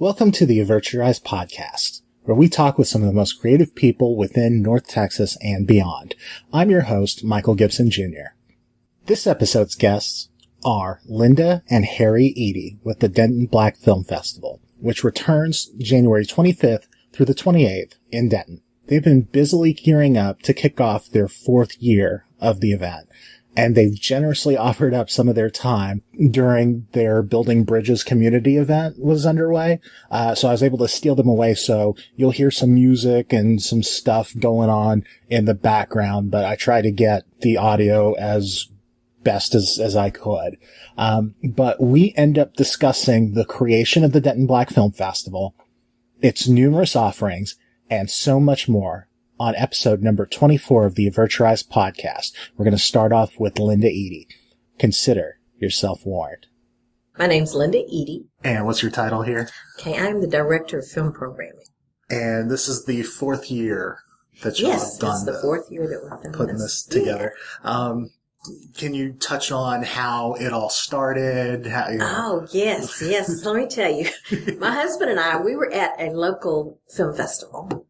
Welcome to the Avert Your Eyes Podcast, where we talk with some of the most creative people within North Texas and beyond. I'm your host, Michael Gibson Jr. This episode's guests are Linda and Harry Eaddy with the Denton Black Film Festival, which returns January 25th through the 28th in Denton. They've been busily gearing up to kick off their 4th year of the event, and they've generously offered up some of their time during their Building Bridges community event was underway. So I was able to steal them away. So you'll hear some music and some stuff going on in the background, but I try to get the audio as best as I could. But we end up discussing the creation of the Denton Black Film Festival, its numerous offerings, and so much more on episode number 24 of the Avert Your Eyes Podcast. We're going to start off with Linda Eaddy. Consider yourself warned. My name's Linda Eaddy. And what's your title here? Okay, I'm the Director of Film Programming. And this is the 4th year that you've done. Yes, it's the 4th year that we've done putting this together. Yeah. Can you touch on how it all started? Yes. Let me tell you. My husband and I, we were at a local film festival.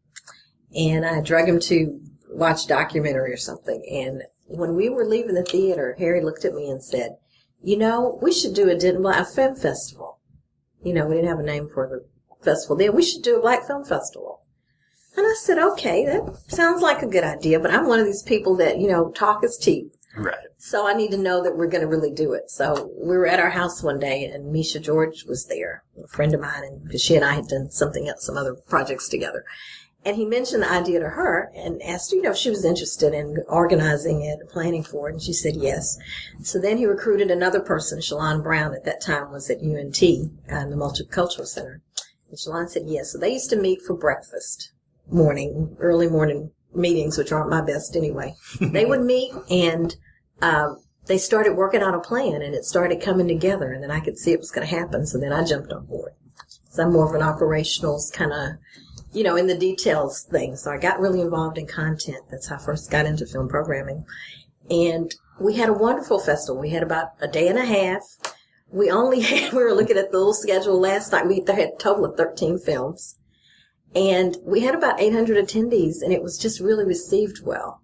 And I drug him to watch a documentary or something. And when we were leaving the theater, Harry looked at me and said, we should do a Denton Black Film Festival. We didn't have a name for the festival then. We should do a Black Film Festival. And I said, okay, that sounds like a good idea. But I'm one of these people that, talk is cheap. Right. So I need to know that we're going to really do it. So we were at our house one day, and Misha George was there, a friend of mine, and because she and I had done something else, some other projects together. And he mentioned the idea to her and asked her, if she was interested in organizing it, planning for it, and she said yes. So then he recruited another person, Shalon Brown, at that time was at UNT, in the Multicultural Center. And Shalon said yes. So they used to meet for breakfast, early morning meetings, which aren't my best anyway. They would meet, and they started working out a plan, and it started coming together, and then I could see it was going to happen, so then I jumped on board. So I'm more of an operational kind of, in the details thing. So I got really involved in content. That's how I first got into film programming. And we had a wonderful festival. We had about a day and a half. We were looking at the little schedule last night. We had a total of 13 films. And we had about 800 attendees, and it was just really received well.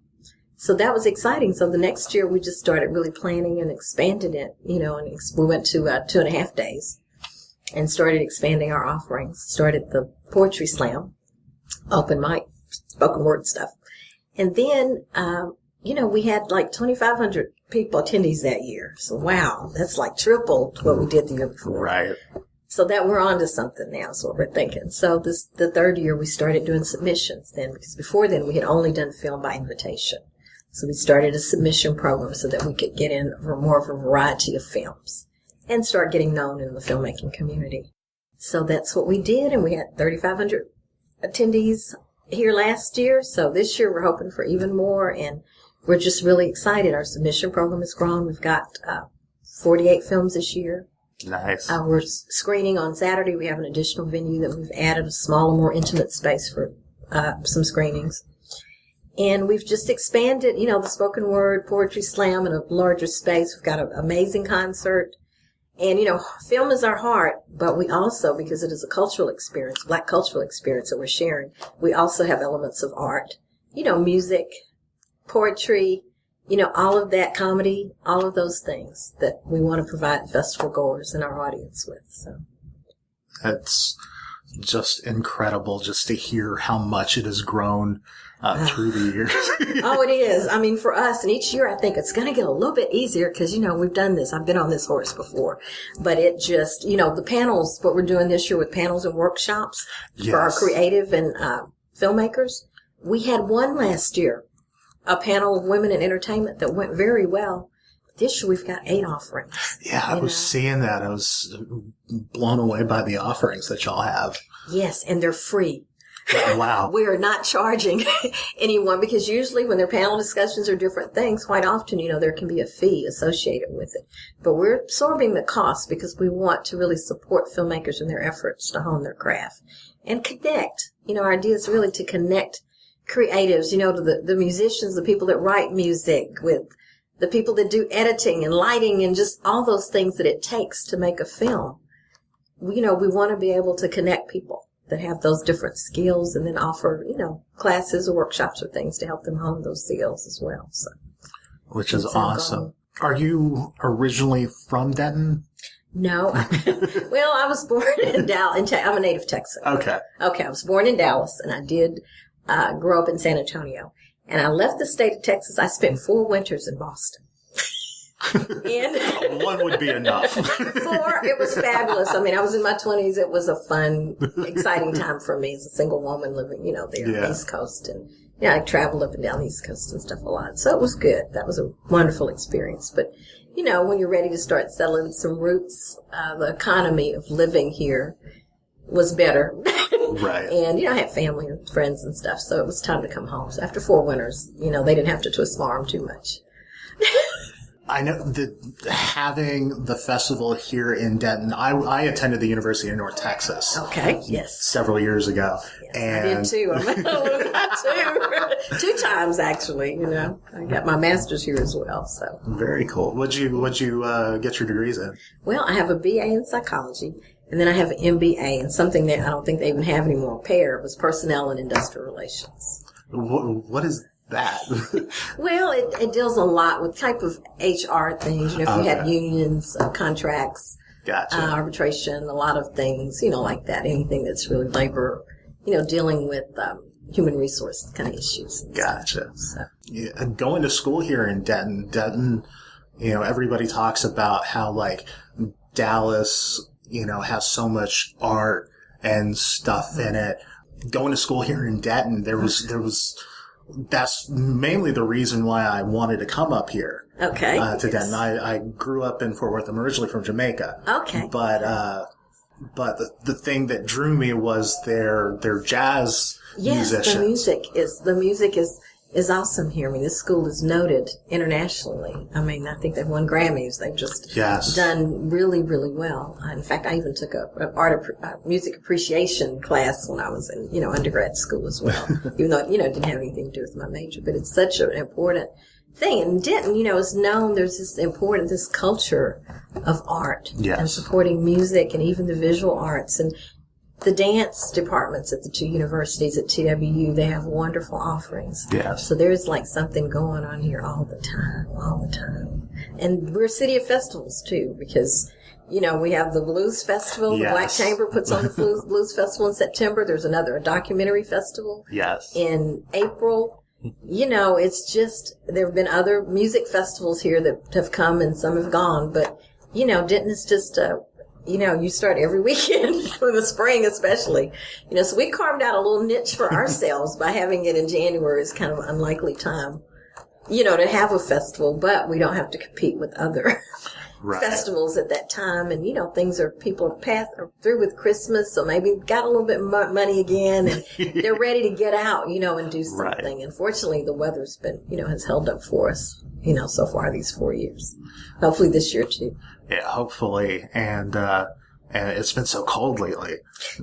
So that was exciting. So the next year we just started really planning and expanded it, and we went to 2.5 days and started expanding our offerings. Started the poetry slam, open mic, spoken word stuff. And then, we had like 2,500 people, attendees that year. So wow, that's like triple what we did the year before. Right. So that we're on to something now, is what we're thinking. So the 3rd year we started doing submissions then, because before then we had only done film by invitation. So we started a submission program so that we could get in for more of a variety of films and start getting known in the filmmaking community. So that's what we did, and we had 3,500 attendees here last year. So this year we're hoping for even more, and we're just really excited. Our submission program has grown. We've got 48 films this year. Nice. We're screening on Saturday. We have an additional venue that we've added, a smaller, more intimate space for some screenings. And we've just expanded, the spoken word, poetry slam in a larger space. We've got an amazing concert. And, film is our heart, but we also, because it is a cultural experience, Black cultural experience that we're sharing, we also have elements of art, music, poetry, all of that, comedy, all of those things that we want to provide festival goers and our audience with. So that's just incredible just to hear how much it has grown through the years. Oh, it is. I mean, for us, and each year I think it's going to get a little bit easier because, we've done this. I've been on this horse before. But it just, the panels, what we're doing this year with panels and workshops for our creative and filmmakers. We had one last year, a panel of women in entertainment that went very well. This year we've got 8 offerings. Yeah, I was seeing that. I was blown away by the offerings that y'all have. Yes, and they're free. Wow. We are not charging anyone, because usually when their panel discussions are different things, quite often, there can be a fee associated with it. But we're absorbing the cost because we want to really support filmmakers in their efforts to hone their craft and connect. Our idea is really to connect creatives, to the musicians, the people that write music, with the people that do editing and lighting and just all those things that it takes to make a film. we want to be able to connect people that have those different skills and then offer, classes or workshops or things to help them hone those skills as well. So, which is awesome. Are you originally from Denton? No. Well, I was born in Dallas. I'm a native Texan. Okay. I was born in Dallas, and I did grow up in San Antonio. And I left the state of Texas. I spent 4 winters in Boston. And one would be enough. 4, it was fabulous. I mean, I was in my 20s. It was a fun, exciting time for me as a single woman living, there on the East Coast. And, I traveled up and down the East Coast and stuff a lot. So it was good. That was a wonderful experience. But, when you're ready to start settling some roots, the economy of living here was better. Right. And, I had family and friends and stuff. So it was time to come home. So after 4 winters, they didn't have to twist my arm too much. I know that having the festival here in Denton, I attended the University of North Texas. Okay, yes. Several years ago. Yes, and I did too. I got 2 times actually, I got my master's here as well, so. Very cool. What'd you get your degrees in? Well, I have a BA in psychology, and then I have an MBA in something that I don't think they even have anymore. PAIR was personnel and industrial relations. What is that? Well, it deals a lot with type of HR things. If you have unions, contracts, gotcha. Arbitration, a lot of things, like that. Anything that's really labor, dealing with human resource kind of issues. Gotcha. So. Yeah, going to school here in Denton, everybody talks about how like Dallas, has so much art and stuff in it. Going to school here in Denton, there was. That's mainly the reason why I wanted to come up here. Okay. To Denton. I grew up in Fort Worth. I'm originally from Jamaica. Okay. But the thing that drew me was their jazz musicians. The music is awesome here. I mean, this school is noted internationally. I mean, I think they've won Grammys. They've just done really, really well. In fact, I even took a music appreciation class when I was in, undergrad school as well, even though, it didn't have anything to do with my major. But it's such an important thing. And Denton, is known, there's this culture of art and supporting music and even the visual arts. And the dance departments at the 2 universities at TWU, they have wonderful offerings. Yes. So there's like something going on here all the time. And we're a city of festivals too, because, we have the Blues Festival. The Black Chamber puts on the Blues Festival in September. There's a documentary festival. Yes. In April. It's just, there have been other music festivals here that have come and some have gone, but, Denton is just you start every weekend in the spring especially. So we carved out a little niche for ourselves by having it in January. Is kind of an unlikely time, to have a festival, but we don't have to compete with other festivals at that time. And, people are through with Christmas, so maybe got a little bit money again, and they're ready to get out, and do something. Right. And fortunately, the weather's been, has held up for us, so far these 4 years. Hopefully this year too. Yeah, hopefully. And it's been so cold lately.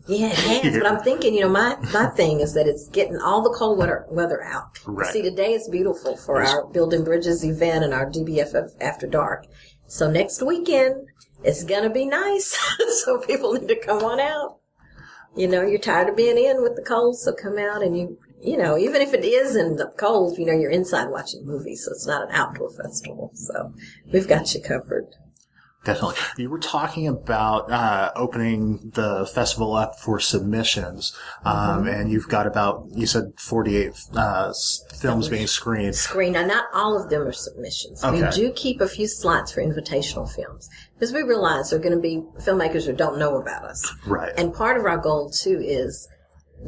Yeah, it has. But I'm thinking, my thing is that it's getting all the cold weather out. Right. See, today is beautiful for our Building Bridges event and our DBFF After Dark. So next weekend, it's going to be nice. So people need to come on out. You're tired of being in with the cold, so come out and even if it is in the cold, you're inside watching movies, so it's not an outdoor festival. So we've got you covered. Definitely. You were talking about opening the festival up for submissions, and you've got you said 48 films being screened. Now, not all of them are submissions. Okay. We do keep a few slots for invitational films, because we realize there are going to be filmmakers who don't know about us. Right. And part of our goal, too, is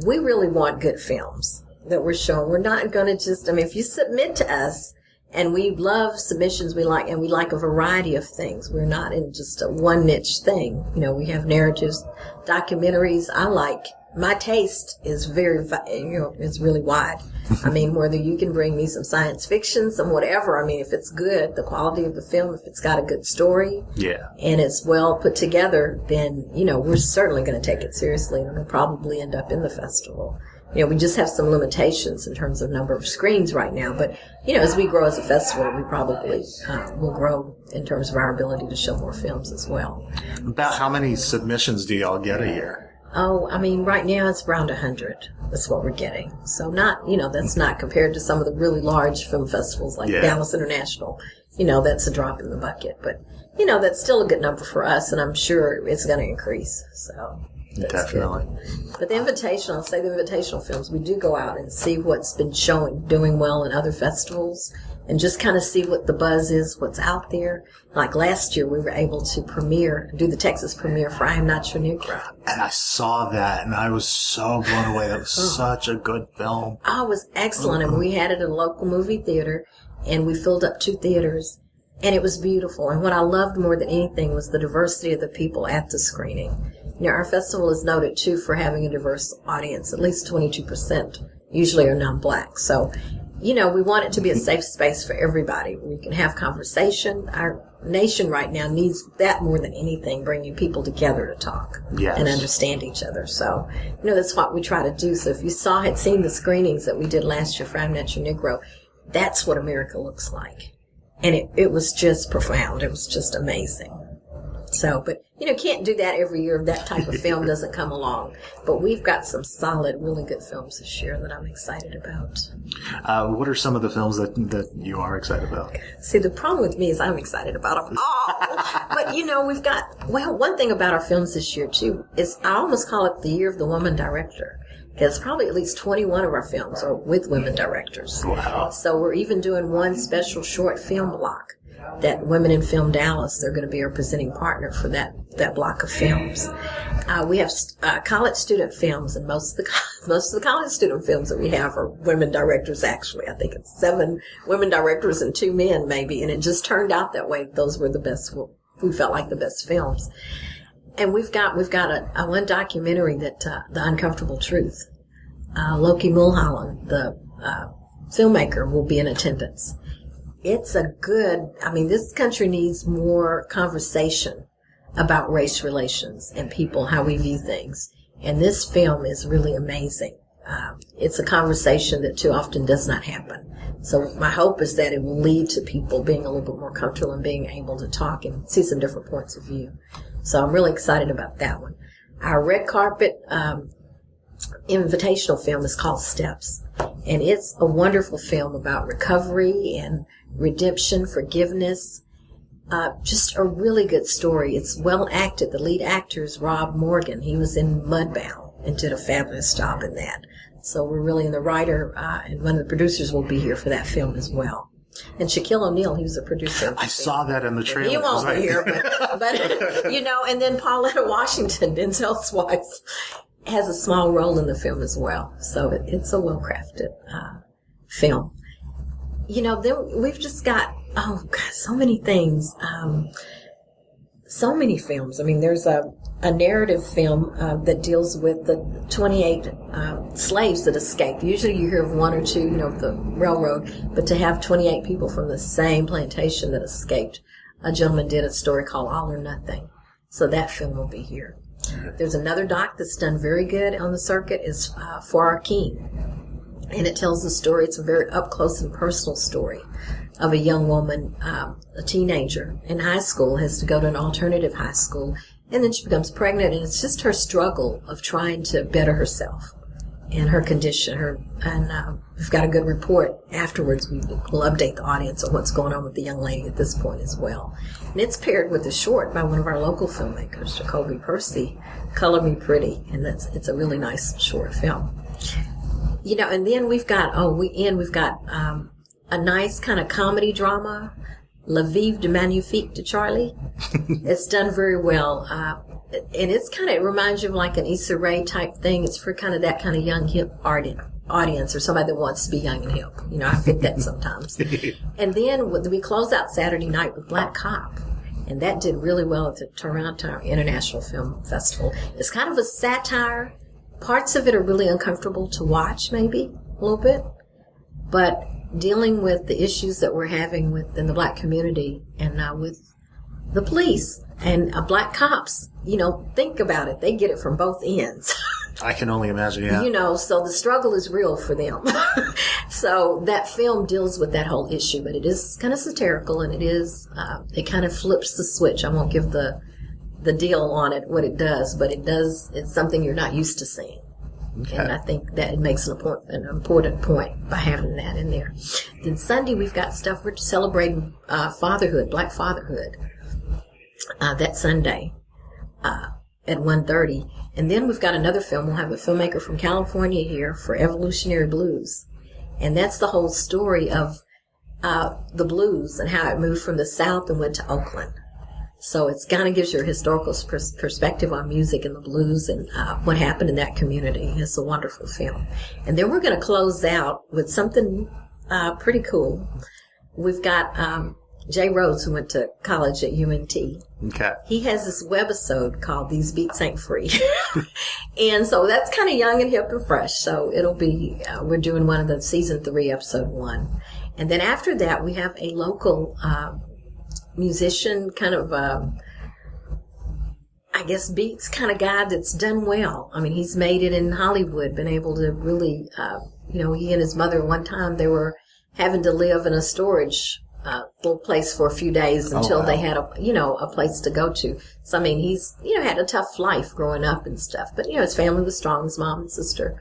we really want good films that we're showing. We're not going to just, if you submit to us, and we love submissions, we like a variety of things. We're not in just a one niche thing. We have narratives, documentaries. My taste is it's really wide. Whether you can bring me some science fiction, some whatever. If it's good, the quality of the film, if it's got a good story. Yeah. And it's well put together, then, we're certainly going to take it seriously, and it'll probably end up in the festival. we just have some limitations in terms of number of screens right now. But, as we grow as a festival, we probably will grow in terms of our ability to show more films as well. About how many submissions do y'all get a year? Oh, right now it's around 100. That's what we're getting. So that's not compared to some of the really large film festivals like Dallas International. That's a drop in the bucket. But, that's still a good number for us, and I'm sure it's going to increase. So that's definitely good. But the invitational films, we do go out and see what's been doing well in other festivals, and just kind of see what the buzz is, what's out there. Like last year, we were able to do the Texas premiere for I Am Not Your Negro. And I saw that, and I was so blown away. That was such a good film. Oh, it was excellent. And we had it at a local movie theater, and we filled up 2 theaters, and it was beautiful. And what I loved more than anything was the diversity of the people at the screening. Our festival is noted, too, for having a diverse audience. At least 22% usually are non-Black. So, we want it to be a safe space for everybody where we can have conversation. Our nation right now needs that more than anything, bringing people together to talk and understand each other. So, that's what we try to do. So if you had seen the screenings that we did last year for I'm Not Your Negro, that's what America looks like. And it was just profound. It was just amazing. So, but, can't do that every year. That type of film doesn't come along. But we've got some solid, really good films this year that I'm excited about. What are some of the films that you are excited about? See, the problem with me is I'm excited about them all. But, we've got, one thing about our films this year, too, is I almost call it the year of the woman director. Because probably at least 21 of our films are with women directors. Wow. So we're even doing one special short film block that Women in Film Dallas, they're going to be our presenting partner for that block of films. We have college student films, and most of the college student films that we have are women directors, actually. I think it's 7 women directors and 2 men, maybe, and it just turned out that way. Those were the best, we felt like the best films. And we've got a one documentary that, The Uncomfortable Truth. Loki Mulholland, the filmmaker, will be in attendance. It's this country needs more conversation about race relations and people, how we view things. And this film is really amazing. It's a conversation that too often does not happen. So my hope is that it will lead to people being a little bit more comfortable and being able to talk and see some different points of view. So I'm really excited about that one. Our red carpet invitational film is called Steps. And it's a wonderful film about recovery and redemption, forgiveness. Just a really good story. It's well acted. The lead actor is Rob Morgan. He was in Mudbound and did a fabulous job in that. So we're really in the writer, and one of the producers will be here for that film as well. And Shaquille O'Neal, he was a producer. I saw that in the trailer. He won't be here, but and then Pauletta Washington, Denzel's wife, has a small role in the film as well. So it's a well-crafted film. Then we've just got, so many things. So many films. There's a narrative film that deals with the 28 slaves that escaped. Usually you hear of 1 or 2, the railroad, but to have 28 people from the same plantation that escaped. A gentleman did a story called All or Nothing. So that film will be here. There's another doc that's done very good on the circuit, is For Our King. And it tells the story. It's a very up-close and personal story of a young woman, a teenager in high school, has to go to an alternative high school, and then she becomes pregnant, and it's just her struggle of trying to better herself and her condition. We've got a good report afterwards. We'll update the audience on what's going on with the young lady at this point as well. And it's paired with a short by one of our local filmmakers, Jacoby Percy, Color Me Pretty, and it's a really nice short film. And then we've got a nice kind of comedy drama, La Vive de Magnifique de Charlie. It's done very well. And it reminds you of like an Issa Rae type thing. It's for kind of that kind of young, hip audience, or somebody that wants to be young and hip. I fit that sometimes. And then we close out Saturday night with Black Cop. And that did really well at the Toronto International Film Festival. It's kind of a satire. Parts of it are really uncomfortable to watch, maybe, a little bit. But dealing with the issues that we're having within the Black community and with the police and Black cops, think about it. They get it from both ends. I can only imagine, yeah. You know, so the struggle is real for them. So that film deals with that whole issue, but it is kind of satirical, and it kind of flips the switch. I won't give the deal on it, what it does, but it's something you're not used to seeing. Okay. And I think that it makes an important point by having that in there. Then Sunday, we've got stuff, we're celebrating fatherhood, Black fatherhood, that Sunday at 1:30. And then we've got another film. We'll have a filmmaker from California here for Evolutionary Blues. And that's the whole story of the blues and how it moved from the South and went to Oakland. So it kind of gives you a historical perspective on music and the blues and what happened in that community. It's a wonderful film. And then we're going to close out with something pretty cool. We've got Jay Rhodes, who went to college at UNT. Okay. He has this webisode called These Beats Ain't Free. And so that's kind of young and hip and fresh. So it'll be, we're doing one of the season 3, episode 1. And then after that, we have a local musician, kind of, I guess, beats kind of guy that's done well. I mean, he's made it in Hollywood, been able to really, he and his mother, one time they were having to live in a storage little place for a few days until they had a place to go to. So, I mean, he's, had a tough life growing up and stuff. But, his family was strong, his mom and sister,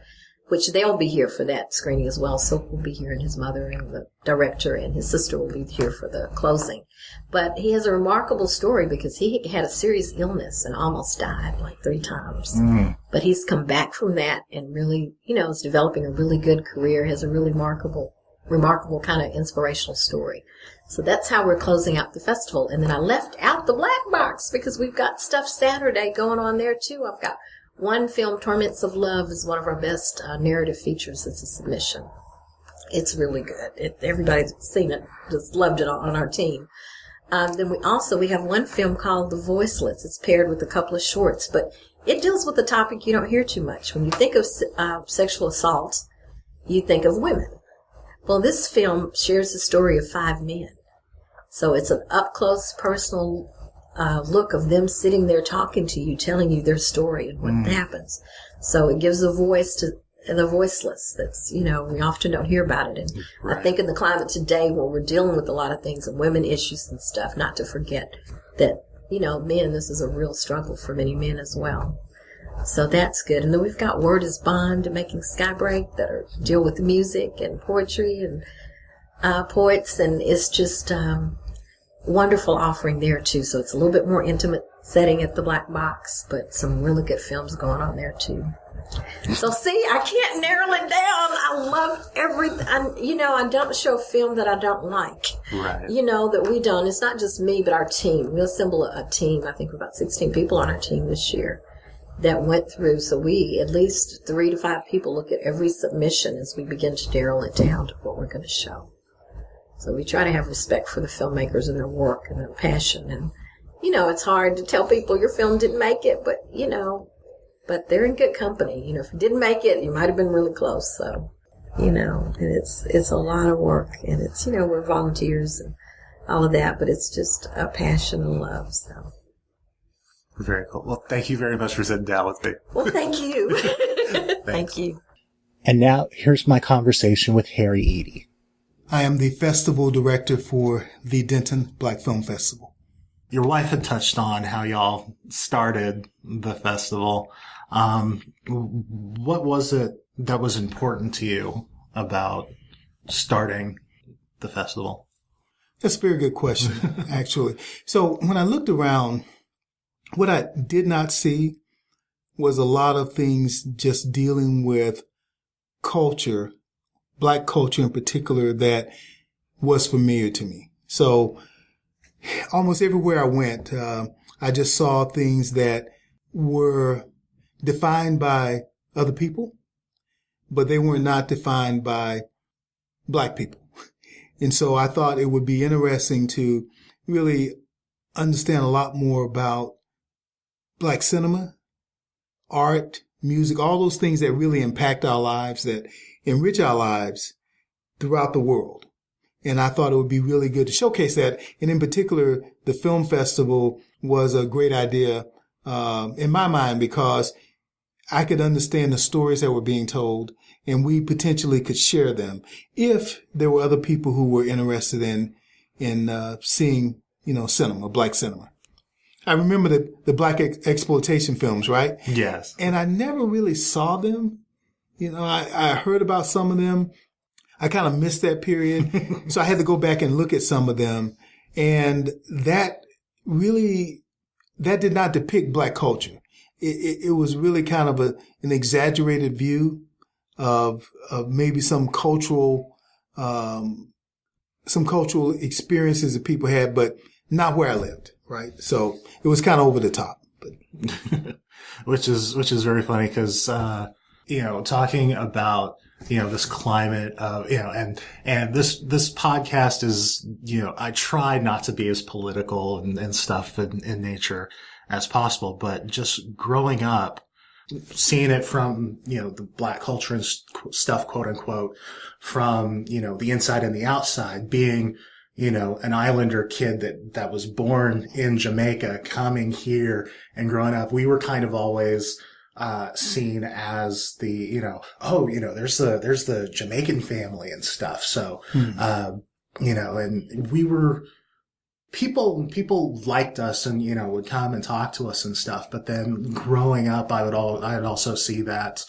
which they'll be here for that screening as well. Silk will be here, and his mother and the director and his sister will be here for the closing. But he has a remarkable story because he had a serious illness and almost died like 3 times. Mm. But he's come back from that and really, is developing a really good career, has a really remarkable kind of inspirational story. So that's how we're closing out the festival. And then I left out the Black Box because we've got stuff Saturday going on there too. I've got one film, Torments of Love, is one of our best narrative features. It's a submission. It's really good. Everybody's seen it, just loved it on our team. Then we have one film called The Voiceless. It's paired with a couple of shorts, but it deals with a topic you don't hear too much. When you think of sexual assault, you think of women. Well, this film shares the story of 5 men. So it's an up-close, personal look of them sitting there talking to you, telling you their story and what happens. So it gives a voice to the voiceless. That's, we often don't hear about it. And right. I think in the climate today where we're dealing with a lot of things and women issues and stuff, not to forget that, men, this is a real struggle for many men as well. So that's good. And then we've got Word is Bond and Making Skybreak that deal with music and poetry and poets. And it's just wonderful offering there, too. So it's a little bit more intimate setting at the Black Box, but some really good films going on there, too. So, see, I can't narrow it down. I love everything. I don't show a film that I don't like. Right. That we don't. It's not just me, but our team. We assemble a team. I think we're about 16 people on our team this year that went through. So we, at least 3 to 5 people, look at every submission as we begin to narrow it down to what we're going to show. So we try to have respect for the filmmakers and their work and their passion. And, it's hard to tell people your film didn't make it, but, but they're in good company. If you didn't make it, you might have been really close. So, and it's a lot of work. And it's, we're volunteers and all of that, but it's just a passion and love. So. Very cool. Well, thank you very much for sitting down with me. Well, thank you. Thank you. And now here's my conversation with Harry Eaddy. I am the festival director for the Denton Black Film Festival. Your wife had touched on how y'all started the festival. What was it that was important to you about starting the festival? That's a very good question, actually. So when I looked around, what I did not see was a lot of things just dealing with culture, Black culture in particular, that was familiar to me. So almost everywhere I went, I just saw things that were defined by other people, but they were not defined by Black people. And so I thought it would be interesting to really understand a lot more about Black cinema, art, music, all those things that really impact our lives, that enrich our lives throughout the world. And I thought it would be really good to showcase that. And in particular, the film festival was a great idea in my mind because I could understand the stories that were being told, and we potentially could share them if there were other people who were interested in seeing, cinema, black cinema. I remember the black exploitation films, right? Yes. And I never really saw them. I heard about some of them. I kind of missed that period. So I had to go back and look at some of them. And that did not depict black culture. It was really kind of an exaggerated view of maybe some cultural experiences that people had, but not where I lived, right? So it was kind of over the top. But which is very funny because talking about this climate of and this podcast is I try not to be as political and stuff in nature as possible, but just growing up, seeing it from, the black culture and stuff, quote unquote, from, the inside and the outside, being, an islander kid that was born in Jamaica, coming here and growing up, we were kind of always, seen as the, there's the Jamaican family and stuff. So, and we were, people liked us and, would come and talk to us and stuff. But then growing up, I would also see that,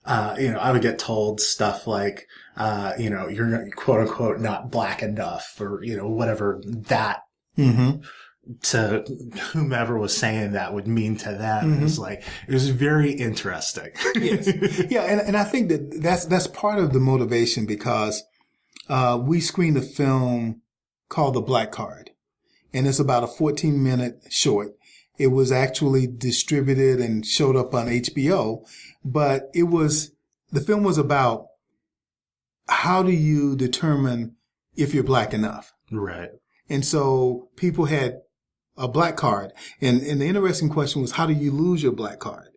I would get told stuff like, you're quote unquote not black enough or, whatever that to whomever was saying that would mean to them. It was very interesting. Yes. Yeah. And I think that's part of the motivation because, we screened a film called The Black Card. And it's about a 14-minute short. It was actually distributed and showed up on HBO, but the film was about how do you determine if you're black enough? Right. And so people had a black card. And the interesting question was, how do you lose your black card?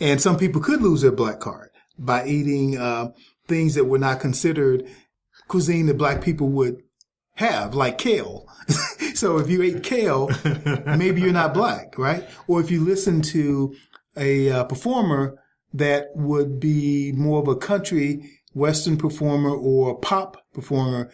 And some people could lose their black card by eating, things that were not considered cuisine that black people would have, like kale. So if you ate kale, maybe you're not black, right? Or if you listen to a performer that would be more of a country Western performer or a pop performer,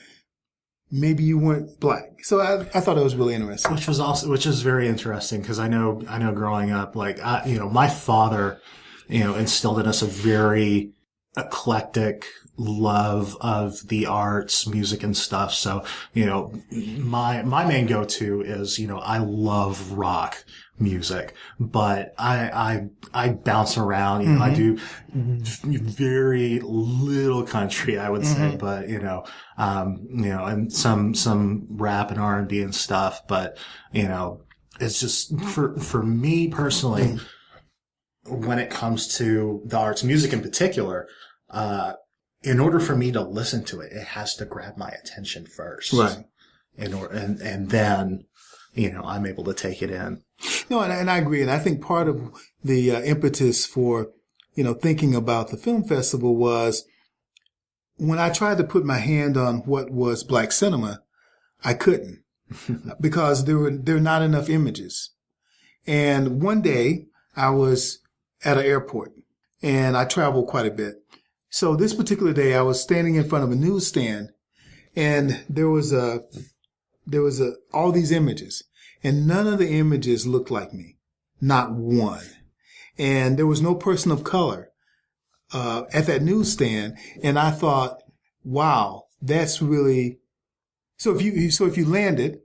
maybe you weren't black. So I thought it was really interesting. Which is very interesting because I know growing up, my father, instilled in us a very eclectic love of the arts, music and stuff. So, my main go-to is, I love rock music, but I bounce around, I do very little country, I would say, but, and some rap and R&B and stuff, but, it's just for me personally, when it comes to the arts, music in particular, in order for me to listen to it, it has to grab my attention first. Right. And then, I'm able to take it in. No, and I agree. And I think part of the impetus for, thinking about the film festival was when I tried to put my hand on what was black cinema, I couldn't because there are not enough images. And one day I was at an airport and I traveled quite a bit. So this particular day I was standing in front of a newsstand and there was all these images and none of the images looked like me. Not one. And there was no person of color, at that newsstand. And I thought, wow, that's really, so if you landed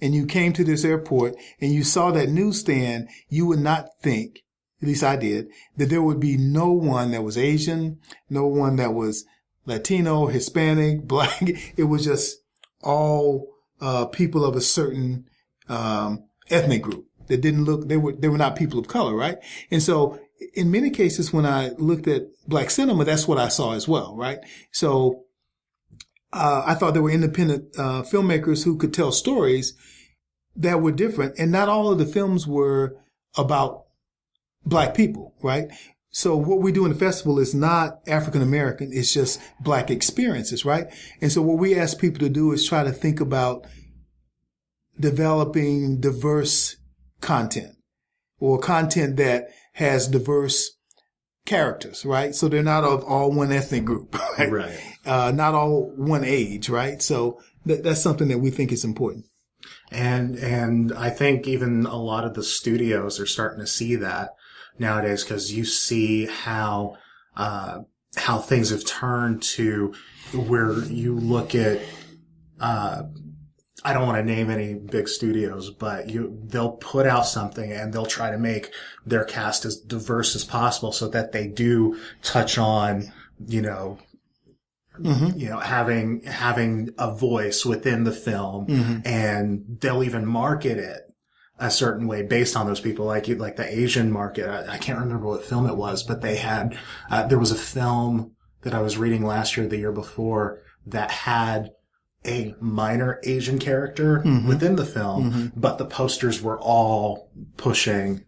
and you came to this airport and you saw that newsstand, you would not think, at least I did, that there would be no one that was Asian, no one that was Latino, Hispanic, black. It was just all people of a certain ethnic group that didn't look, they were not people of color, right? And so in many cases, when I looked at black cinema, that's what I saw as well, right? So I thought there were independent filmmakers who could tell stories that were different, and not all of the films were about black people, right? So what we do in the festival is not African American, it's just black experiences, right? And so what we ask people to do is try to think about developing diverse content or content that has diverse characters, right? So they're not of all one ethnic group, right? Right. Not all one age, right? So that's something that we think is important. And I think even a lot of the studios are starting to see that nowadays, because you see how things have turned to where you look at, I don't want to name any big studios, but they'll put out something and they'll try to make their cast as diverse as possible so that they do touch on, having a voice within the film, and they'll even market it a certain way based on those people, like the Asian market. I can't remember what film it was, but they had, there was a film that I was reading last year, the year before, that had a minor Asian character within the film, but the posters were all pushing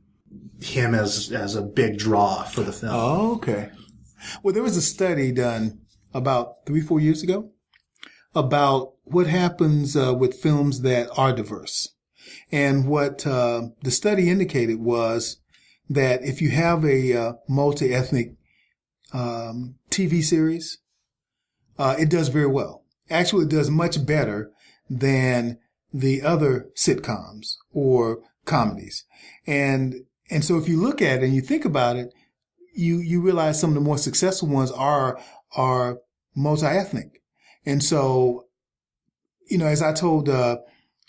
him as a big draw for the film. Oh, okay. Well, there was a study done about 3-4 years ago about what happens with films that are diverse. And what the study indicated was that if you have a multi-ethnic TV series, it does very well. Actually, it does much better than the other sitcoms or comedies. And so if you look at it and you think about it, you realize some of the more successful ones are multi-ethnic. And so, as I told a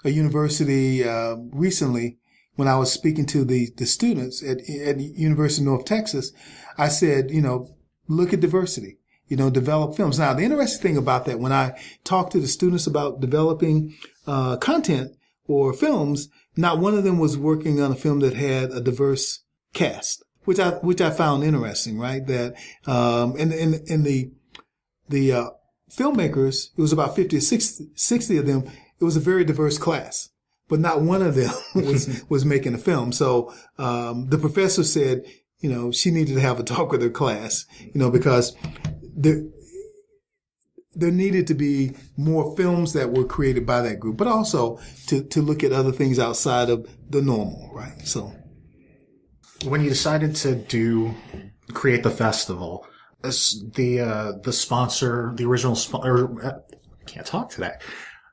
university recently, when I was speaking to the students at University of North Texas, I said, look at diversity. Develop films. Now, the interesting thing about that, when I talk to the students about developing content or films, not one of them was working on a film that had a diverse cast, which I found interesting, right? That in the filmmakers, it was about 50 or 60 of them. It was a very diverse class, but not one of them was making a film. So the professor said, she needed to have a talk with her class, because there needed to be more films that were created by that group, but also to look at other things outside of the normal, right? So when you decided to create the festival, the sponsor, the original sponsor, can't talk today.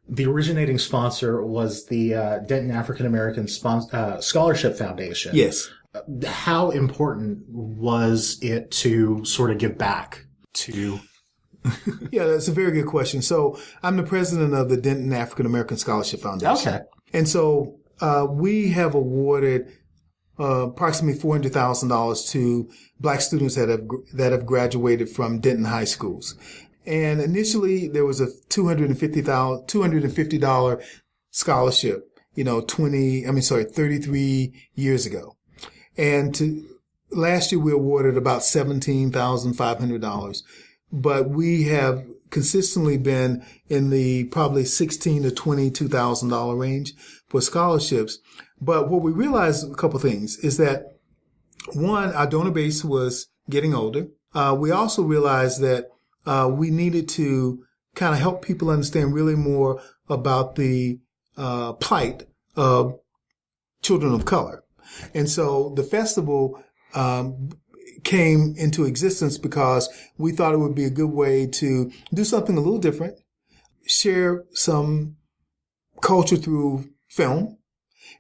The originating sponsor was the Denton African American Scholarship Foundation. Yes. How important was it to sort of give back to? Yeah, that's a very good question. So I'm the president of the Denton African American Scholarship Foundation. Okay. And so we have awarded approximately $400,000 to Black students that have graduated from Denton high schools. And initially there was a $250 scholarship, 33 years ago. And last year we awarded about $17,500. But we have consistently been in the probably $16,000 to $22,000 range for scholarships. But what we realized, a couple things, is that one, our donor base was getting older. We also realized that we needed to kind of help people understand really more about the plight of children of color. And so the festival came into existence because we thought it would be a good way to do something a little different, share some culture through film.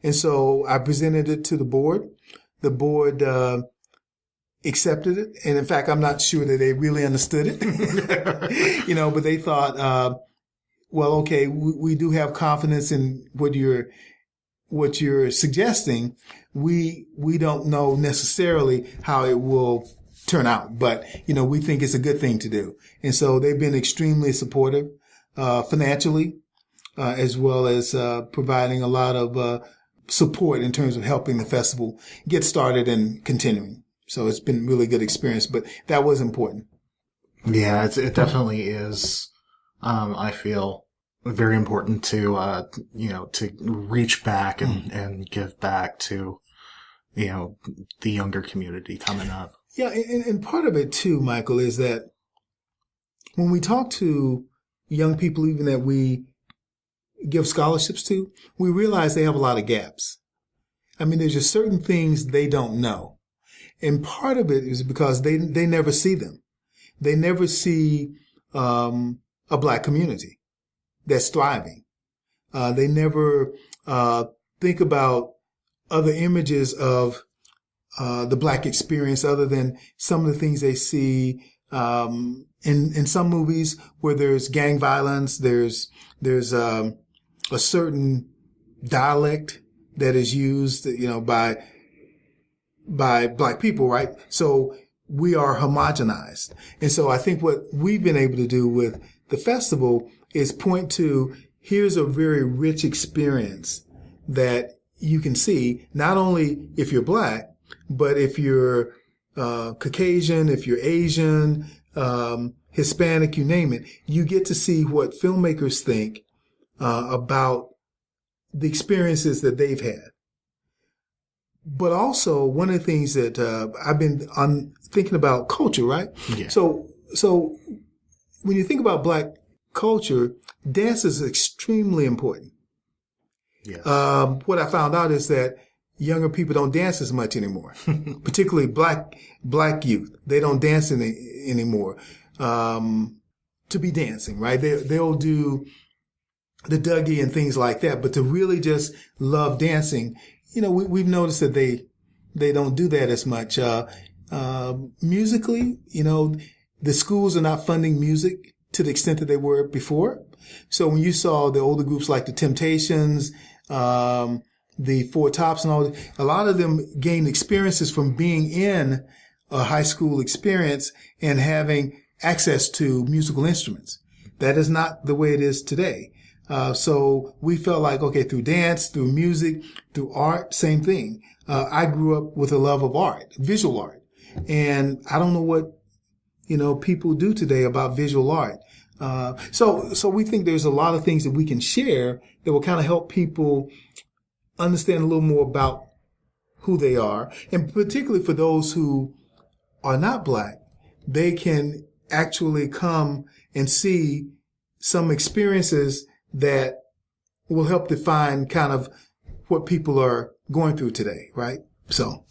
And so I presented it to the board. The board accepted it. And in fact, I'm not sure that they really understood it, but they thought, well, okay, we do have confidence in what you're suggesting. We don't know necessarily how it will turn out, but, we think it's a good thing to do. And so they've been extremely supportive, financially, as well as, providing a lot of, support in terms of helping the festival get started and continuing. So it's been a really good experience, but that was important. Yeah, it definitely is. I feel very important to, to reach back and give back to, the younger community coming up. Yeah. And part of it too, Michael, is that when we talk to young people, even that we give scholarships to, we realize they have a lot of gaps. I mean, there's just certain things they don't know. And part of it is because they never see them. They never see a Black community that's thriving. They never think about other images of the Black experience other than some of the things they see in some movies where there's gang violence, there's a certain dialect that is used, by Black people, right? So we are homogenized. And so I think what we've been able to do with the festival is point to, here's a very rich experience that you can see, not only if you're Black, but if you're Caucasian, if you're Asian, Hispanic, you name it, you get to see what filmmakers think about the experiences that they've had. But also, one of the things that I've been thinking about culture, right? Yeah. So when you think about Black culture, dance is extremely important. Yes. What I found out is that younger people don't dance as much anymore, particularly black youth. They don't dance anymore to be dancing, right? They'll do the Dougie and things like that, but to really just love dancing, we've noticed that they don't do that as much. Musically, the schools are not funding music to the extent that they were before. So when you saw the older groups like the Temptations, the Four Tops and all, a lot of them gained experiences from being in a high school experience and having access to musical instruments. That is not the way it is today. So we felt like, okay, through dance, through music, through art, same thing. I grew up with a love of art, visual art. And I don't know what, people do today about visual art. So we think there's a lot of things that we can share that will kind of help people understand a little more about who they are. And particularly for those who are not Black, they can actually come and see some experiences that will help define kind of what people are going through today, right? So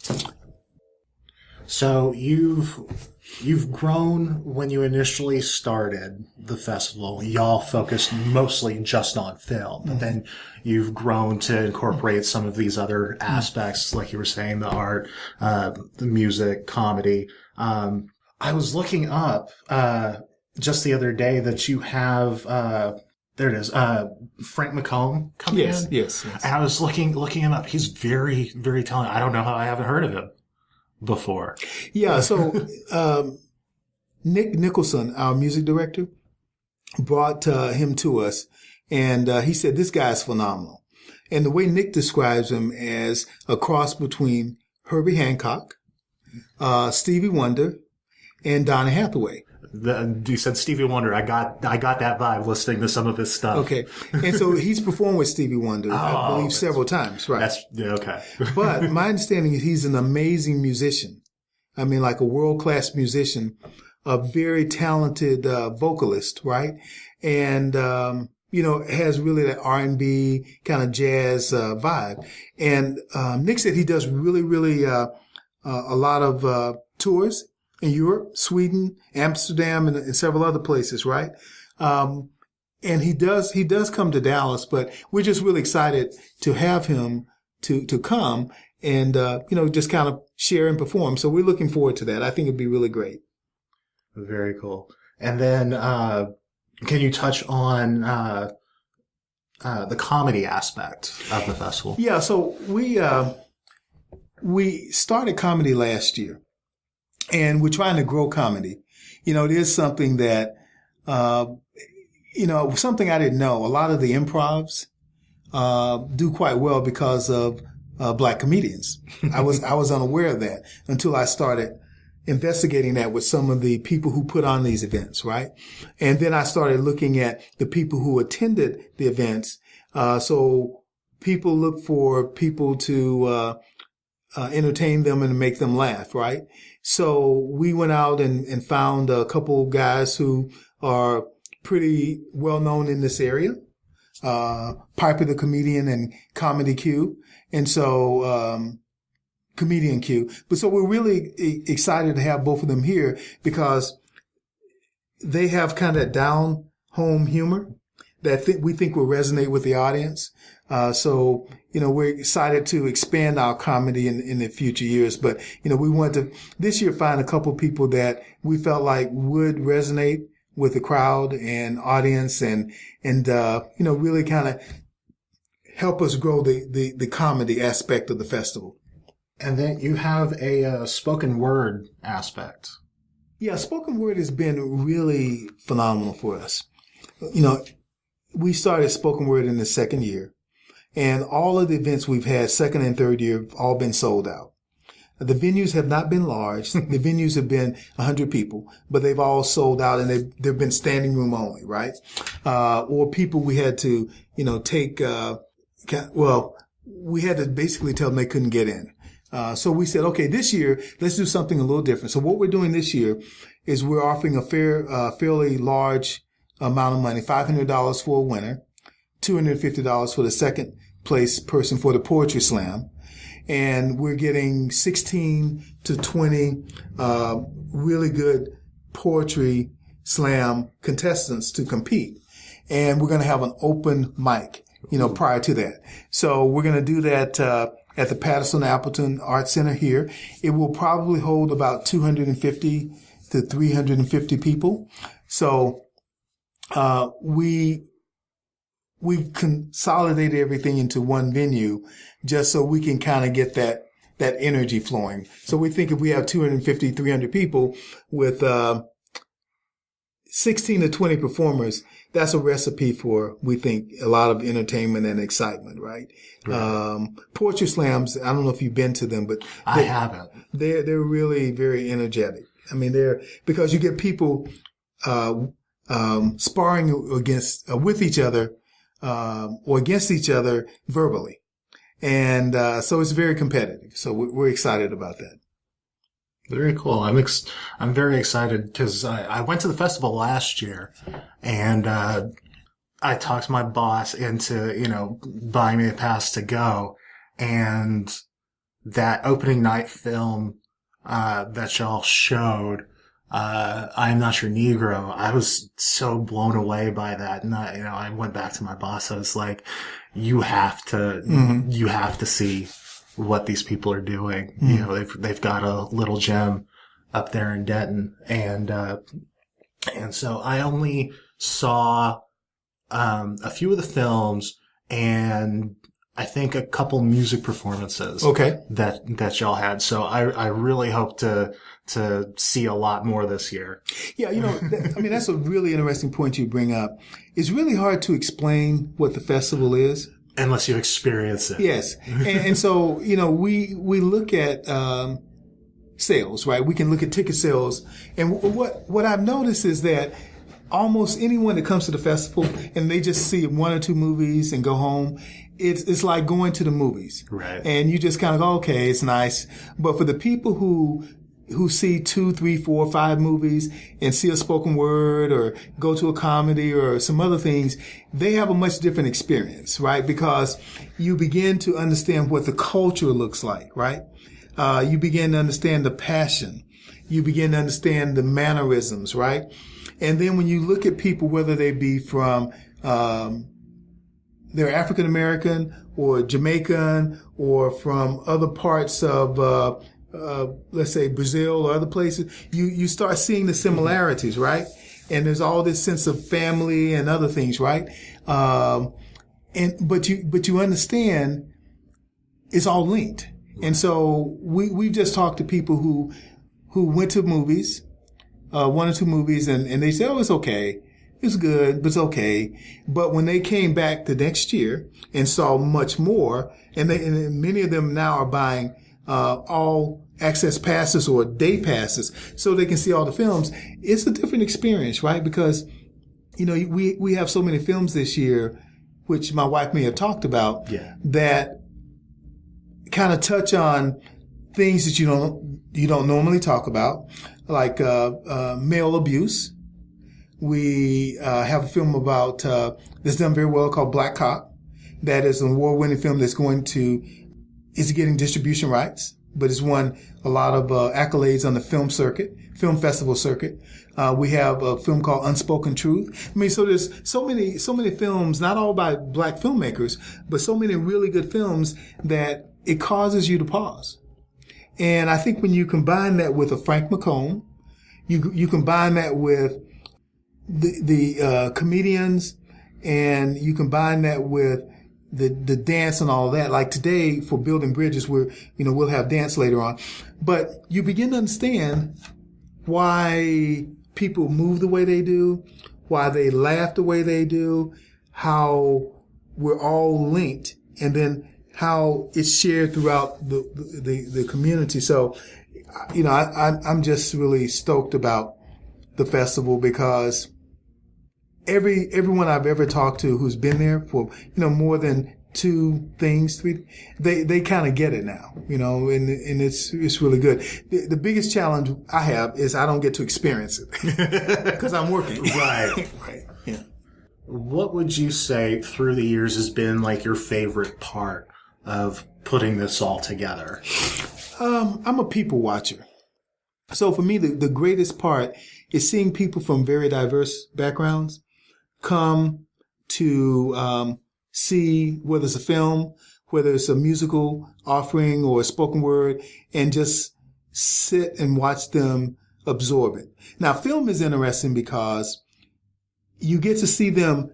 you've grown. When you initially started the festival, y'all focused mostly just on film, but then you've grown to incorporate some of these other aspects, like you were saying, the art, the music, comedy. I was looking up just the other day that you have there it is, Frank McComb coming in. Yes. And I was looking him up. He's very, very talented. I don't know how I haven't heard of him before. Yeah, so Nick Nicholson, our music director, brought him to us, and he said, this guy's phenomenal. And the way Nick describes him as a cross between Herbie Hancock, Stevie Wonder, and Donna Hathaway. You said Stevie Wonder. I got that vibe listening to some of his stuff. Okay. And so he's performed with Stevie Wonder, I believe, several times, right? Okay. But my understanding is he's an amazing musician. I mean, like a world-class musician, a very talented vocalist, right? And, has really that R&B kind of jazz vibe. And Nick said he does really, really a lot of tours in Europe, Sweden, Amsterdam, and several other places, right? And he does come to Dallas, but we're just really excited to have him to come and, just kind of share and perform. So we're looking forward to that. I think it'd be really great. Very cool. And then, can you touch on, the comedy aspect of the festival? Yeah. So we started comedy last year. And we're trying to grow comedy. It is something that, something I didn't know. A lot of the improvs do quite well because of Black comedians. I was unaware of that until I started investigating that with some of the people who put on these events, right? And then I started looking at the people who attended the events. So people look for people to entertain them and make them laugh, right? So we went out and found a couple guys who are pretty well known in this area, Piper the Comedian and Comedy Q. And so, Comedian Q. But so we're really excited to have both of them here because they have kind of down home humor that we think will resonate with the audience. So, we're excited to expand our comedy in the future years. But, we want to this year find a couple people that we felt like would resonate with the crowd and audience and really kind of help us grow the comedy aspect of the festival. And then you have a spoken word aspect. Yeah, spoken word has been really phenomenal for us. We started spoken word in the second year, and all of the events we've had second and third year have all been sold out. The venues have not been large. The venues have been 100 people, but they've all sold out, and they've been standing room only, right? Or people we had to, take, we had to basically tell them they couldn't get in. So we said, okay, this year, let's do something a little different. So what we're doing this year is we're offering a fairly large amount of money, $500 for a winner, $250 for the second place person for the poetry slam. And we're getting 16 to 20, really good poetry slam contestants to compete. And we're going to have an open mic, prior to that. So we're going to do that, at the Patterson-Appleton Art Center here. It will probably hold about 250 to 350 people. So, we consolidated everything into one venue just so we can kind of get that energy flowing. So we think if we have 250, 300 people with, 16 to 20 performers, that's a recipe for, we think, a lot of entertainment and excitement, right? Poetry slams, I don't know if you've been to them, but I haven't. They're really very energetic. I mean, because you get people, sparring with each other, or against each other verbally. And, so it's very competitive. So we're excited about that. Very cool. I'm very excited because I went to the festival last year and, I talked my boss into, buying me a pass to go, and that opening night film, that y'all showed, I'm Not Your Negro. I was so blown away by that. And I went back to my boss. I was like, you have to see what these people are doing. They've got a little gem up there in Denton. And so I only saw, a few of the films and I think a couple music performances. Okay. That y'all had. So I really hope to see a lot more this year. Yeah. That's a really interesting point you bring up. It's really hard to explain what the festival is. Unless you experience it. Yes. And so, we look at, sales, right? We can look at ticket sales. And what I've noticed is that almost anyone that comes to the festival and they just see one or two movies and go home, it's like going to the movies. Right. And you just kind of go, okay, it's nice. But for the people who see 2, 3, 4, 5 movies and see a spoken word or go to a comedy or some other things, they have a much different experience, right? Because you begin to understand what the culture looks like, right? You begin to understand the passion. You begin to understand the mannerisms, right? And then when you look at people, whether they be from, they're African American or Jamaican or from other parts of, let's say Brazil or other places, you start seeing the similarities, right? And there's all this sense of family and other things, right? But you understand it's all linked. And so we've just talked to people who went to movies, 1 or 2 movies, and they said, oh, it's okay. It's good, but it's okay. But when they came back the next year and saw much more, and many of them now are buying, all access passes or day passes so they can see all the films. It's a different experience, right? Because, we have so many films this year, which my wife may have talked about, that kind of touch on things that you don't normally talk about, like male abuse. We have a film about that's done very well called Black Cop. That is an award-winning film that's getting distribution rights. but it's won a lot of accolades on the film festival circuit. We have a film called Unspoken Truth. I mean, so there's so many films, not all by black filmmakers, but so many really good films that it causes you to pause. And I think when you combine that with a Frank McComb, you combine that with the comedians, and you combine that with the dance and all that. Like today for Building Bridges, we'll have dance later on, but you begin to understand why people move the way they do, why they laugh the way they do, how we're all linked, and then how it's shared throughout the community. So, I'm just really stoked about the festival, because everyone I've ever talked to who's been there for, more than 3, they kind of get it now, and it's really good. The biggest challenge I have is I don't get to experience it because I'm working. Right. Yeah. What would you say through the years has been like your favorite part of putting this all together? I'm a people watcher. So for me, the greatest part is seeing people from very diverse backgrounds come to see whether it's a film, whether it's a musical offering or a spoken word, and just sit and watch them absorb it. Now, film is interesting because you get to see them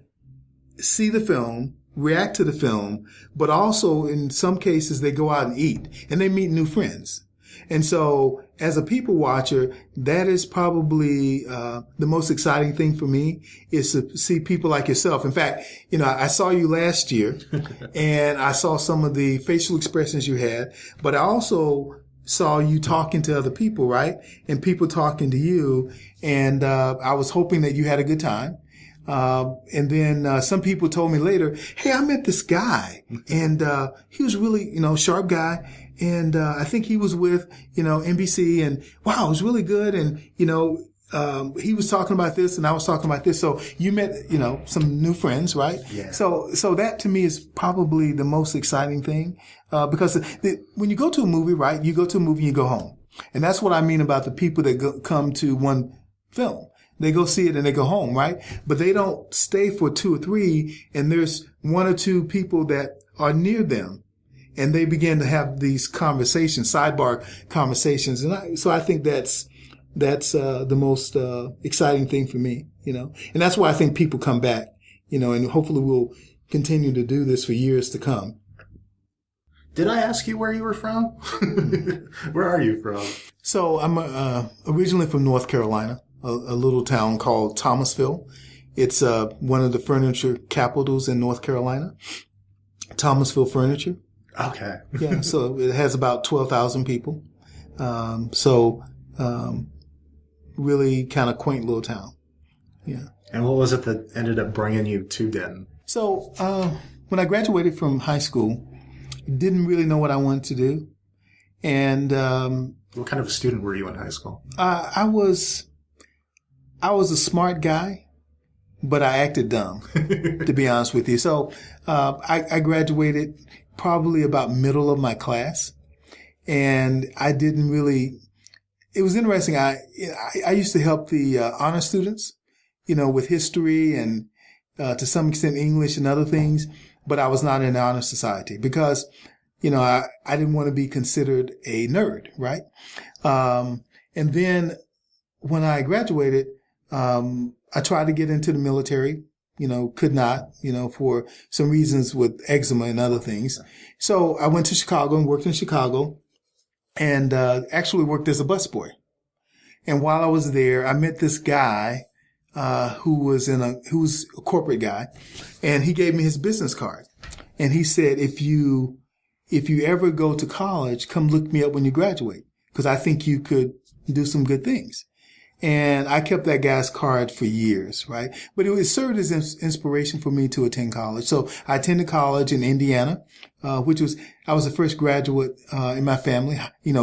see the film, react to the film, but also in some cases they go out and eat and they meet new friends. And so as a people watcher, that is probably the most exciting thing for me, is to see people like yourself. In fact, I saw you last year and I saw some of the facial expressions you had, but I also saw you talking to other people, right? And people talking to you. And I was hoping that you had a good time. And then some people told me later, hey, I met this guy and he was really, sharp guy. And I think he was with, NBC, and wow, it was really good. And, he was talking about this and I was talking about this. So you met, some new friends, right? Yeah. So that to me is probably the most exciting thing, because when you go to a movie, right, you go to a movie and you go home. And that's what I mean about the people that come to one film. They go see it and they go home, right? But they don't stay for 2 or 3, and there's 1 or 2 people that are near them. And they begin to have these conversations, sidebar conversations. And so I think that's the most exciting thing for me, And that's why I think people come back, and hopefully we'll continue to do this for years to come. Did I ask you where you were from? Where are you from? So I'm originally from North Carolina, a little town called Thomasville. It's one of the furniture capitals in North Carolina. Thomasville Furniture. Okay. Yeah, so it has about 12,000 people. Really kind of quaint little town. Yeah. And what was it that ended up bringing you to Denton? So when I graduated from high school, didn't really know what I wanted to do. And what kind of a student were you in high school? I was a smart guy, but I acted dumb, to be honest with you. So I graduated probably about middle of my class, and I didn't really. It was interesting. I used to help the honor students, with history and to some extent English and other things, but I was not in the honor society because, I didn't want to be considered a nerd, right? And then when I graduated, I tried to get into the military, could not, for some reasons with eczema and other things. So I went to Chicago and worked in Chicago and actually worked as a busboy. And while I was there, I met this guy who's a corporate guy, and he gave me his business card. And he said, if you ever go to college, come look me up when you graduate, because I think you could do some good things. And I kept that guy's card for years, right? But it served as inspiration for me to attend college. So I attended college in Indiana, I was the first graduate in my family,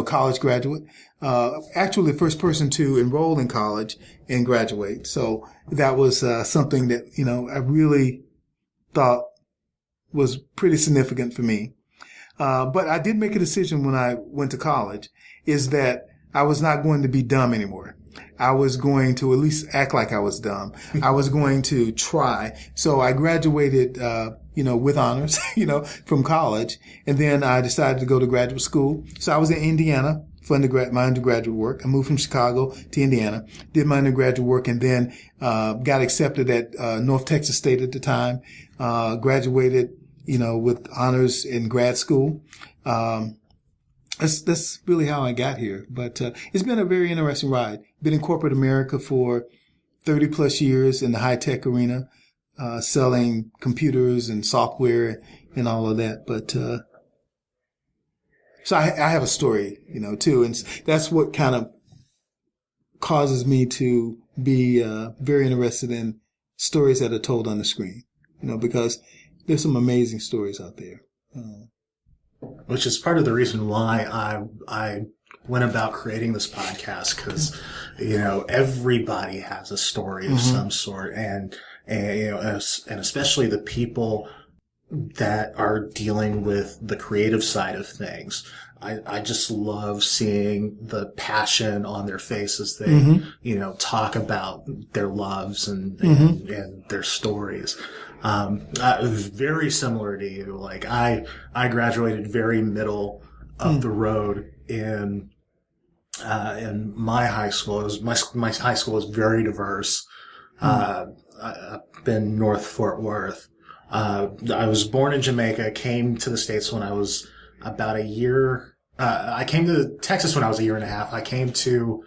college graduate. Actually the first person to enroll in college and graduate. So that was something that, I really thought was pretty significant for me. But I did make a decision when I went to college, is that I was not going to be dumb anymore. I was going to at least act like I was dumb. I was going to try. So I graduated, with honors, from college. And then I decided to go to graduate school. So I was in Indiana for my undergraduate work. I moved from Chicago to Indiana, did my undergraduate work, and then got accepted at North Texas State at the time, graduated, with honors in grad school. That's really how I got here. But it's been a very interesting ride. Been in corporate America for 30 plus years in the high tech arena, selling computers and software and all of that. But so I have a story, too, and that's what kind of causes me to be very interested in stories that are told on the screen, because there's some amazing stories out there. Which is part of the reason why I went about creating this podcast, because everybody has a story of some sort, and especially the people that are dealing with the creative side of things. I just love seeing the passion on their faces. They, talk about their loves and their stories. Very similar to you. Like I graduated very middle of the road in my high school. My high school was very diverse. Up in North Fort Worth. I was born in Jamaica, came to the States when I was about a year. I came to Texas when I was a year and a half. I came to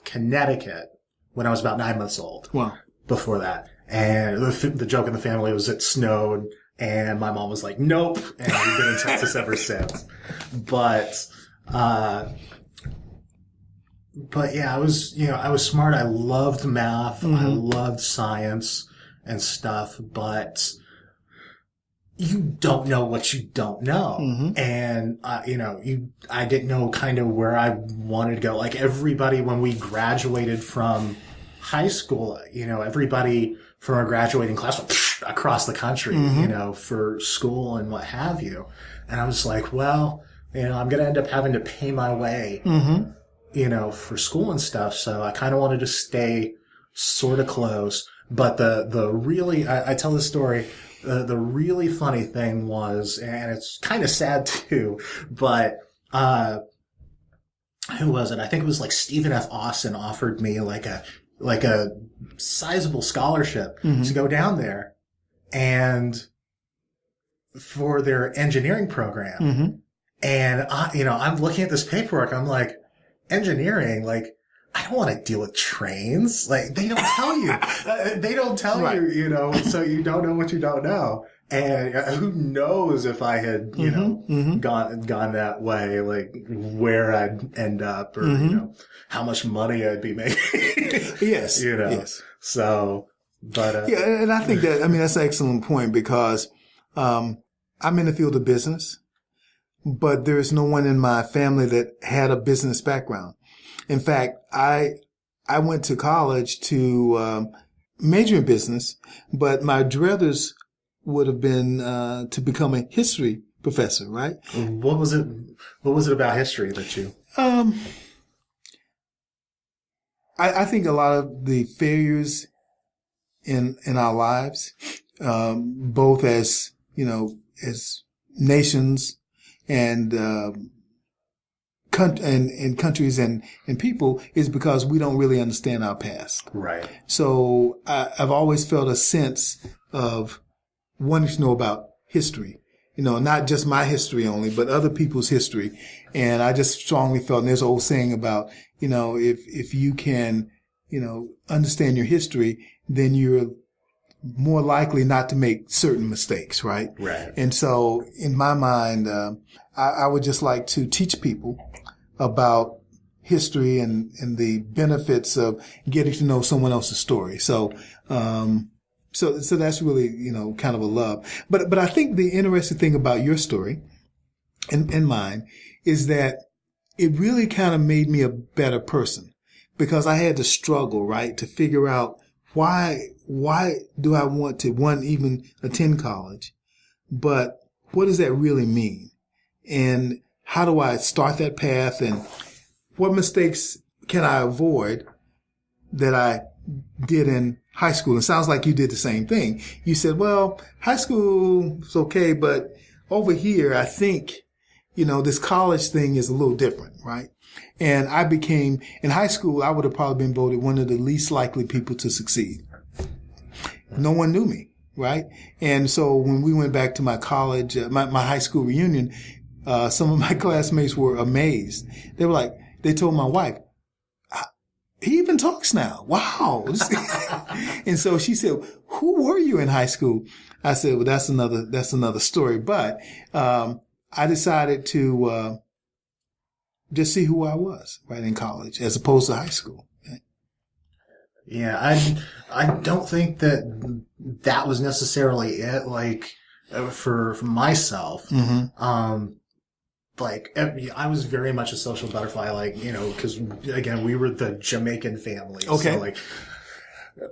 Connecticut when I was about 9 months old. Wow. Before that. And the joke in the family was it snowed, and my mom was like, nope. And we've been in Texas ever since. But yeah, I was smart. I loved math. I loved science and stuff, but you don't know what you don't know. And, I didn't know kind of where I wanted to go. Like everybody, when we graduated from high school, everybody from our graduating class went across the country, for school and what have you. And I was like, well, I'm going to end up having to pay my way, for school and stuff. So I kind of wanted to stay sort of close. But the really, I tell this story, the really funny thing was, and it's kind of sad too, but, who was it? I think it was like Stephen F. Austin offered me like a sizable scholarship to go down there and for their engineering program. And I'm looking at this paperwork. I'm like, engineering, like, I don't want to deal with trains. Like, they don't tell you. They don't tell you, so you don't know what you don't know. And who knows if I had, gone that way, like where I'd end up or, how much money I'd be making. Yes. Yes. So, but, yeah. And I think that's an excellent point because, I'm in the field of business, but there's no one in my family that had a business background. In fact, I went to college to, major in business, but my druthers would have been to become a history professor, right? What was it about history that you? I think a lot of the failures in our lives, both as as nations and countries and people, is because we don't really understand our past. Right. So I've always felt a sense of wanting to know about history, not just my history only, but other people's history. And I just strongly felt, and there's an old saying about, if you can, understand your history, then you're more likely not to make certain mistakes, right? Right. And so in my mind, I would just like to teach people about history and the benefits of getting to know someone else's story. So, so that's really, kind of a love. But I think the interesting thing about your story and mine is that it really kind of made me a better person because I had to struggle, right, to figure out why do I want to, even attend college, but what does that really mean? And how do I start that path? And what mistakes can I avoid that I did in high school? It sounds like you did the same thing. You said, well, high school is okay, but over here, I think, this college thing is a little different, right? And I became, in high school, I would have probably been voted one of the least likely people to succeed. No one knew me, right? And so when we went back to my college, my high school reunion, some of my classmates were amazed. They were like, they told my wife, he even talks now. Wow. And so she said, who were you in high school? I said, well, that's another story. But, I decided to, just see who I was right in college as opposed to high school. Yeah. I don't think that was necessarily it. Like for myself, like I was very much a social butterfly, like, because again, we were the Jamaican family. Okay. So like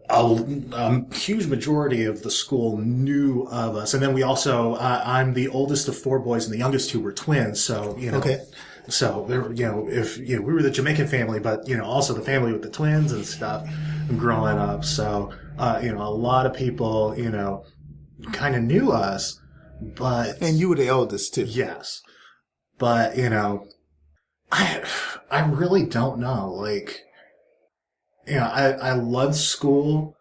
a huge majority of the school knew of us. And then we also, I'm the oldest of 4 boys and the youngest 2 were twins. So, Okay. So there, we were the Jamaican family, but, also the family with the twins and stuff growing up. So, a lot of people, kind of knew us, but. And you were the eldest too. Yes. But, I really don't know. Like, I loved school.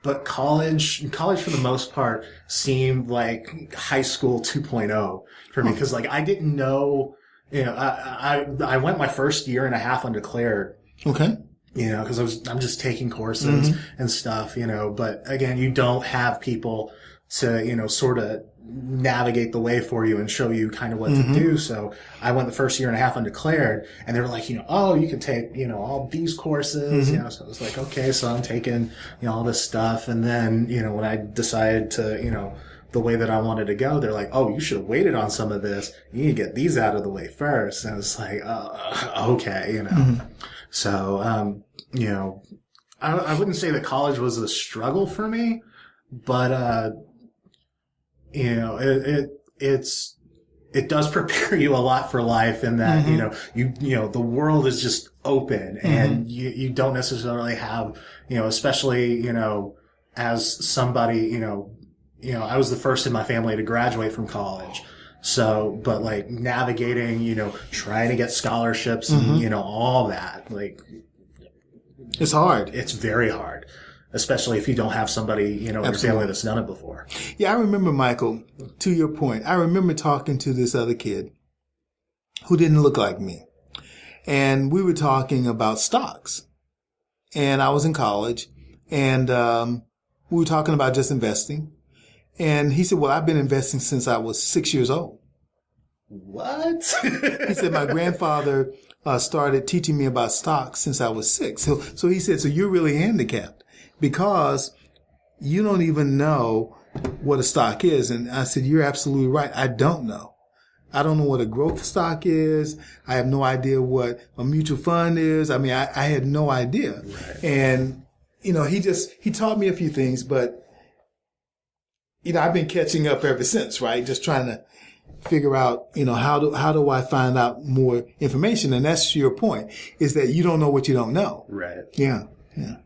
But college for the most part seemed like high school 2.0 for me. Cause like I didn't know, I went my first year and a half undeclared. Okay. Cause I'm just taking courses and stuff, but again, you don't have people to, sort of navigate the way for you and show you kind of what to do. So I went the first year and a half undeclared and they were like, oh, you can take, all these courses, so it was like, okay, so I'm taking, all this stuff. And then, when I decided to, the way that I wanted to go, they're like, oh, you should have waited on some of this. You need to get these out of the way first. And I was like, okay, So, I wouldn't say that college was a struggle for me, but, it does prepare you a lot for life in that, the world is just open and you don't necessarily have, especially, as somebody, I was the first in my family to graduate from college. So, but like navigating, trying to get scholarships and, all that, like. It's hard. It's very hard. Especially if you don't have somebody, in your family that's done it before. Yeah, I remember, Michael, to your point, I remember talking to this other kid who didn't look like me. And we were talking about stocks. And I was in college and we were talking about just investing. And he said, well, I've been investing since I was 6 years old. What? He said, my grandfather started teaching me about stocks since I was 6. So he said, so you're really handicapped because you don't even know what a stock is. And I said, you're absolutely right. I don't know. I don't know what a growth stock is. I have no idea what a mutual fund is. I mean, I had no idea. Right. And, he taught me a few things, but, I've been catching up ever since, right? Just trying to figure out, how do I find out more information? And that's your point, is that you don't know what you don't know. Right. Yeah. Yeah.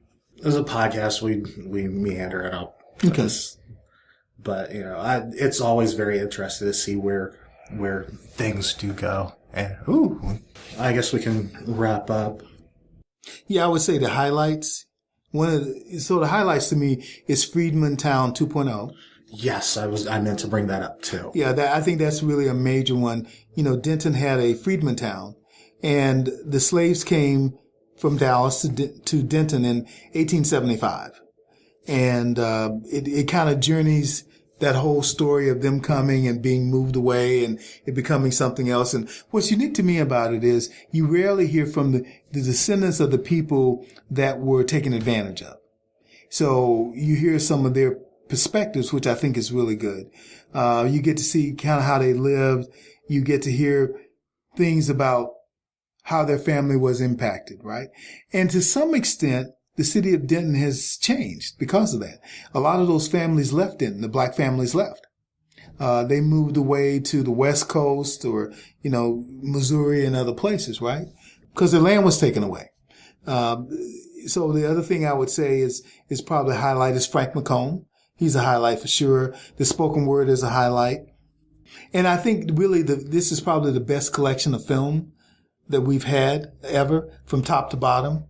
There's a podcast we meander it up. Okay. But, it's always very interesting to see where things do go. And, I guess we can wrap up. Yeah, I would say the highlights. So the highlights to me is Freedman Town 2.0. Yes, I meant to bring that up too. Yeah, I think that's really a major one. Denton had a Freedman Town, and the slaves came from Dallas to Denton in 1875. And it kind of journeys that whole story of them coming and being moved away and it becoming something else. And what's unique to me about it is you rarely hear from the descendants of the people that were taken advantage of. So you hear some of their perspectives, which I think is really good. You get to see kind of how they lived. You get to hear things about how their family was impacted, right? And to some extent, the city of Denton has changed because of that. A lot of those families left Denton. The black families left. they moved away to the West Coast or, Missouri and other places, right? Because their land was taken away. So the other thing I would say is probably a highlight is Frank McComb. He's a highlight for sure. The spoken word is a highlight. And I think really this is probably the best collection of film that we've had ever from top to bottom.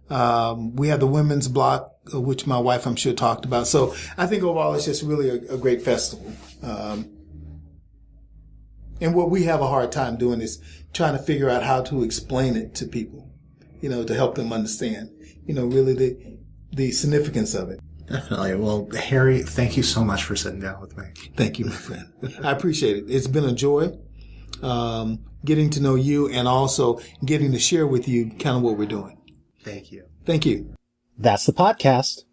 We have the women's block, which my wife, I'm sure, talked about. So I think overall it's just really a great festival. And what we have a hard time doing is trying to figure out how to explain it to people, to help them understand, really the significance of it. Definitely. Well, Harry, thank you so much for sitting down with me. Thank you, my friend. I appreciate it. It's been a joy getting to know you and also getting to share with you kind of what we're doing. Thank you. Thank you. That's the podcast.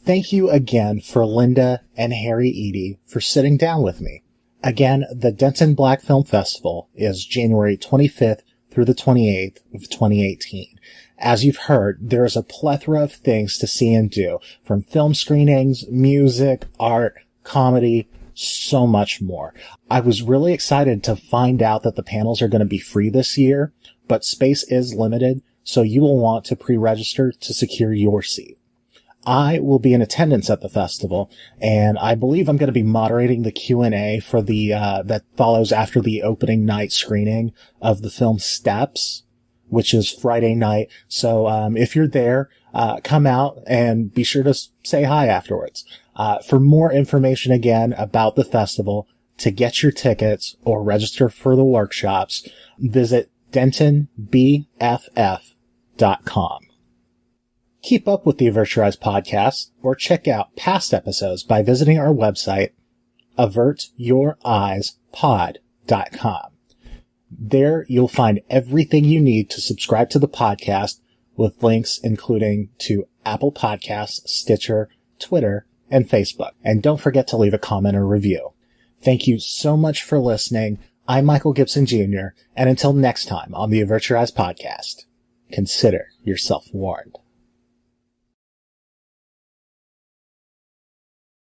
Thank you again for Linda and Harry Eaddy for sitting down with me. Again, the Denton Black Film Festival is January 25th through the 28th of 2018. As you've heard, there is a plethora of things to see and do, from film screenings, music, art, comedy, so much more. I was really excited to find out that the panels are going to be free this year, but space is limited, so you will want to pre-register to secure your seat. I will be in attendance at the festival, and I believe I'm going to be moderating the Q&A for the that follows after the opening night screening of the film Steps, which is Friday night. So if you're there, come out and be sure to say hi afterwards. For more information again about the festival, to get your tickets or register for the workshops, visit dentonbff.com. Keep up with the Avert Your Eyes podcast or check out past episodes by visiting our website, avertyoureyespod.com. There you'll find everything you need to subscribe to the podcast, with links including to Apple Podcasts, Stitcher, Twitter, and Facebook. And don't forget to leave a comment or review. Thank you so much for listening. I'm Michael Gibson Jr., and until next time on the Avert Your Eyes podcast, consider yourself warned.